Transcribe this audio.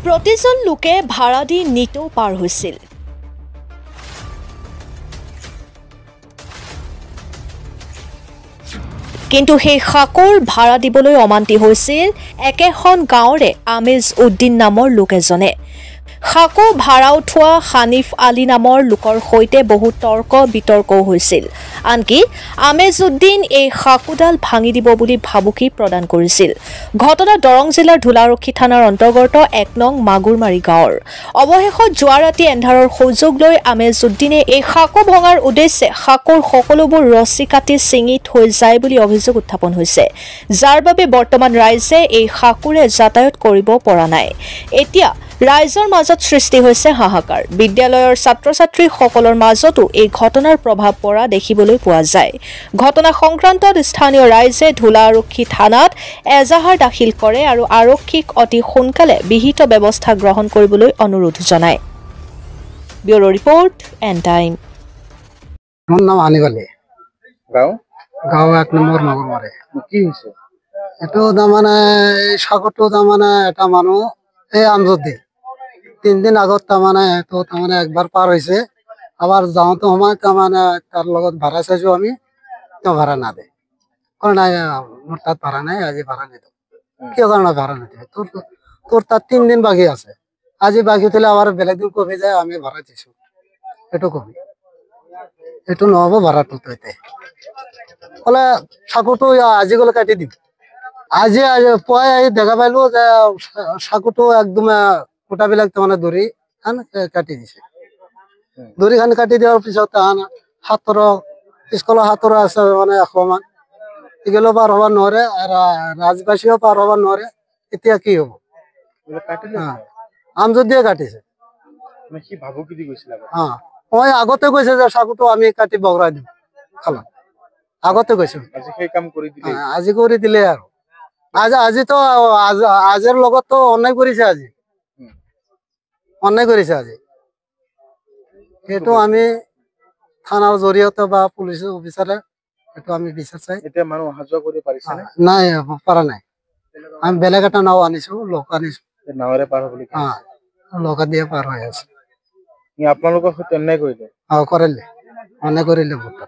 প্ৰতিজন লোকে ভাড়া দি নিতৌ পাৰ হৈছিল। কিন্তু সেই সাকৰ ভাড়া দিবলৈ অমান্তি হৈছিল একেখন গাঁৱৰে আমেজ উদ্দিন নামৰ লোক এজনে। সাকো ভাড়া উঠোৱা হানিফ আলী নামৰ লোকৰ সৈতে বহু তৰ্ক বিতৰ্কও হৈছিল। আনকি আমেজ উদ্দিন এই সাকোডাল ভাঙি দিব বুলি ভাবুকি প্ৰদান কৰিছিল। ঘটনা দৰং জিলাৰ ধুলাৰক্ষী থানাৰ অন্তৰ্গত ১ নং মাগুৰমাৰী গাঁৱৰ। অৱশেষত যোৱা ৰাতি এন্ধাৰৰ সুযোগ লৈ আমেজ উদ্দিনে এই সাকো ভঙাৰ উদ্দেশ্যে সাকোৰ সকলোবোৰ ৰছী কাটি ছিঙি থৈ যায় বুলি অভিযোগ উত্থাপন হৈছে, যাৰ বাবে বৰ্তমান ৰাইজে এই সাকোৰে যাতায়াত কৰিব পৰা নাই। এতিয়া ৰাইজৰ মাজত সৃষ্টি হৈছে হাহাকাৰ। বিদ্যালয়ৰ ছাত্ৰ-ছাত্ৰীসকলৰ মাজতো এই ঘটনাৰ প্ৰভাৱ পৰা দেখিবলৈ পোৱা যায়। ঘটনা সংক্ৰান্তত স্থানীয় ৰাইজে ধুলাৰক্ষী থানাত এজাহাৰ দাখিল কৰে আৰু আৰক্ষীক অতি সোনকালে বিহিত ব্যৱস্থা গ্ৰহণ কৰিবলৈ অনুৰোধ জনায়। Bureau report and time. মোৰ নাম হানিফ আলী। গাঁও ১ নম্বৰ মাগুৰমাৰী। কি হৈছে? এইটো তাৰমানে এই সাগৰটো তাৰমানে এটা মানুহ এই আমজদি ৩ দিন আগত তাৰমানে এইটো তাৰমানে একবাৰ পাৰ হৈছে। আবাৰ যাওঁতে সময় তাৰমানে তাৰ লগত ভাড়া চাইছো আমি, তেওঁ ভাড়া নাদে। কয় নাই মোৰ তাত ভাড়া নাই, আজি ভাড়া নিদিওঁ। কিয় কাৰণে ভাড়া নিদিয়ে? তোৰ তাত ৩ দিন বাকী আছে, আজি বাকী থলে আবার বেলেগ দিন কবি যায় আমি ভাড়া দিছো, এইটো কবি। এইটো নহব ভাড়াটো তইতে কলে সাকুটো আজি গলে কাটি দিম। আজি পুৱাই আহি দেখা পাইলো যে সাকুটো একদম ফুটাবিলাক তাৰমানে দড়ি কাটি দিছে। দড়ি খান কাটি দিয়াৰ পিছত হাতৰ স্কুলৰ হাতৰ আছে মানে ১০০ মান, এগুলো পাৰ হব নোৱাৰে, ৰাজবাসীও পাৰ হব নোৱাৰে। এতিয়া কি হব? আমজদিয়ে কাটিছে। মই আগতে কৈছে যে সাকুটো আমি কাটি বগৰাই দিম খালা, আগতে কৈছো। আজি কৰি দিলে আৰু আজিতো আজিৰ লগতো অন্যায় কৰিছে। আজি অন্যায় কৰিছে। আজি সেইটো আমি থানাৰ জৰিয়তে বা পুলিচ অফিচাৰে সেইটো আমি বিচাৰ চাই। এতিয়া মানুহ অহা যোৱা কৰি পাৰিছে নাই, পৰা নাই। আমি বেলেগ এটা নাও আনিছো, লোক আনিছো, নাৱেৰে পাৰ হ'ব। লোকা দিয়ে পাৰ হৈ আছে। আপোনালোকৰ সৈতে অন্যায় কৰিলে? কৰিলে, অন্যায় কৰিলে বহুত।